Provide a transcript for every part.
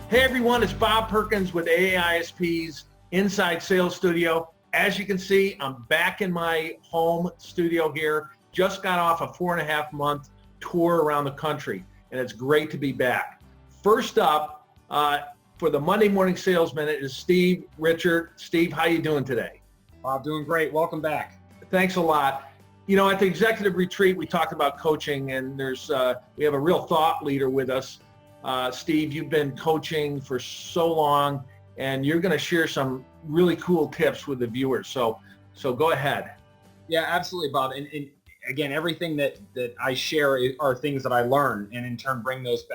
Hey everyone, it's Bob Perkins with AA-ISP's Inside Sales Studio. As you can see, I'm back in my home studio here. Just got off a 4.5-month tour around the country, and it's great to be back. First up, for the Monday Morning Sales Minute is Steve Richard. Steve, how you doing today? Bob, doing great. Welcome back. Thanks a lot. You know, at the executive retreat, we talked about coaching, and we have a real thought leader with us. Steve, you've been coaching for so long, and you're going to share some really cool tips with the viewers. So go ahead. Yeah, absolutely, Bob. And again, everything that I share are things that I learn, and in turn bring those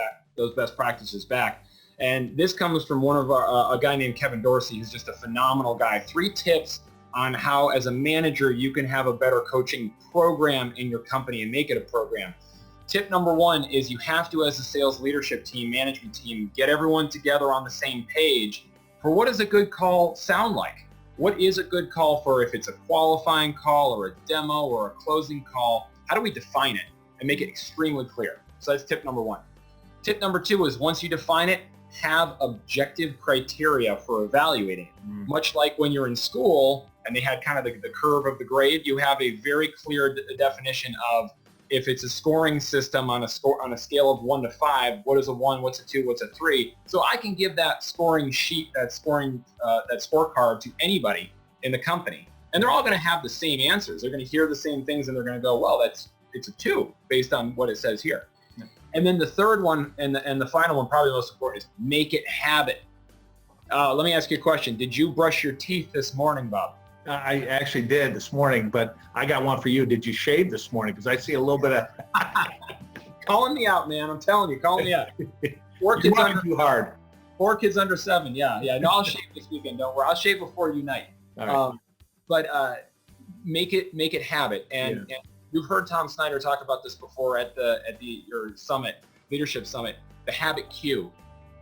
best practices back. And this comes from one of a guy named Kevin Dorsey, who's just a phenomenal guy. 3 tips on how, as a manager, you can have a better coaching program in your company and make it a program. Tip number 1 is you have to, as a sales leadership team, management team, get everyone together on the same page for what does a good call sound like? What is a good call for if it's a qualifying call or a demo or a closing call? How do we define it and make it extremely clear? So that's tip number 1. Tip number 2 is once you define it, have objective criteria for evaluating it. Much like when you're in school and they had kind of the curve of the grade, you have a very clear definition of if it's a scoring system on a scale of 1 to 5, what is a 1, what's a 2, what's a 3? So I can give that scoring sheet, that scorecard to anybody in the company, and they're all going to have the same answers. They're going to hear the same things, and they're going to go, well, it's a 2 based on what it says here. And then the third one and the final one, probably the most important, is make it habit. Let me ask you a question. Did you brush your teeth this morning, Bob? I actually did this morning, but I got one for you. Did you shave this morning? Because I see a little bit of... Calling me out, man. I'm telling you, calling me out. 4 kids under too hard. 4 kids under 7. Yeah. No, I'll shave this weekend. Don't worry. I'll shave before Unite. All right. Make it habit. And you've heard Tom Snyder talk about this before at your summit, leadership summit, the habit cue.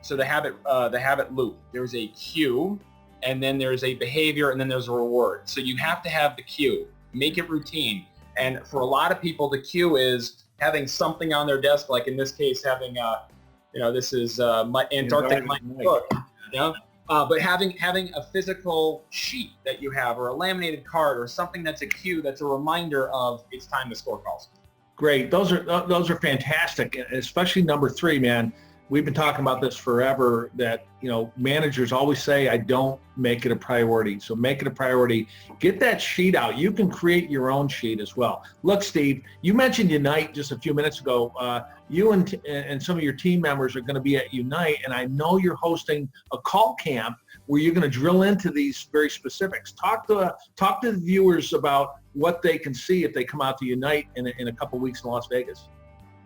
So the habit loop. There's a cue, and then there's a behavior, and then there's a reward. So you have to have the cue. Make it routine. And for a lot of people, the cue is having something on their desk, like in this case, having this is my Antarctic book. But having a physical sheet that you have, or a laminated card, or something that's a cue, that's a reminder of it's time to score calls. Great. Those are fantastic, especially number 3, man. We've been talking about this forever, that managers always say, I don't make it a priority. So make it a priority. Get that sheet out. You can create your own sheet as well. Look, Steve, you mentioned Unite just a few minutes ago. You and some of your team members are going to be at Unite, and I know you're hosting a call camp where you're going to drill into these very specifics. Talk to the viewers about what they can see if they come out to Unite in a couple of weeks in Las Vegas.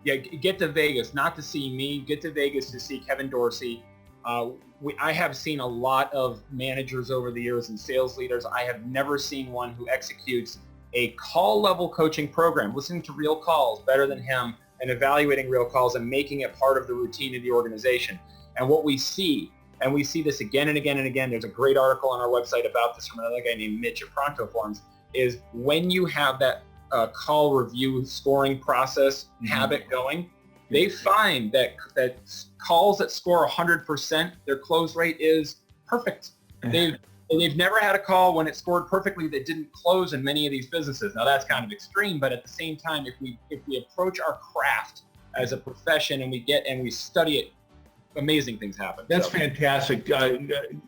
Yeah, get to Vegas, not to see me. Get to Vegas to see Kevin Dorsey. I have seen a lot of managers over the years and sales leaders. I have never seen one who executes a call-level coaching program, listening to real calls better than him, and evaluating real calls and making it part of the routine of the organization. And what we see, and we see this again and again and again, there's a great article on our website about this from another guy named Mitch at Pronto Forms, is when you have that call review scoring process habit going, they find that calls that score 100%, their close rate is perfect. They've never had a call when it scored perfectly that didn't close in many of these businesses. Now that's kind of extreme, but at the same time, if we approach our craft as a profession and we study it, amazing things happen. That's fantastic.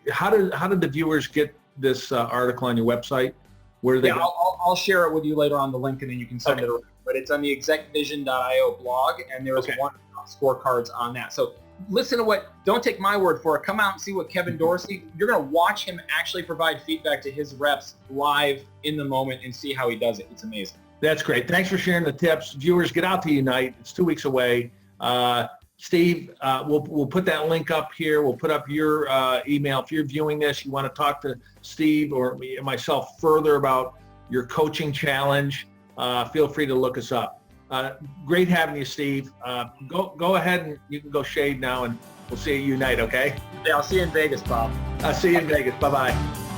How did the viewers get this article on your website? Where do they go? I'll share it with you later on the link, and then you can send it around. But it's on the ExecVision.io blog, and there's one scorecards on that. So listen to don't take my word for it. Come out and see what Kevin Dorsey, you're going to watch him actually provide feedback to his reps live in the moment and see how he does it. It's amazing. That's great. Thanks for sharing the tips. Viewers, get out to Unite. It's 2 weeks away. Steve, we'll put that link up here. We'll put up your email. If you're viewing this, you want to talk to Steve or myself further about your coaching challenge, feel free to look us up. Great having you, Steve. Go ahead and you can go shave now, and we'll see you at Unite, okay? Yeah, I'll see you in Vegas, Bob. I'll see you in Vegas. Bye-bye.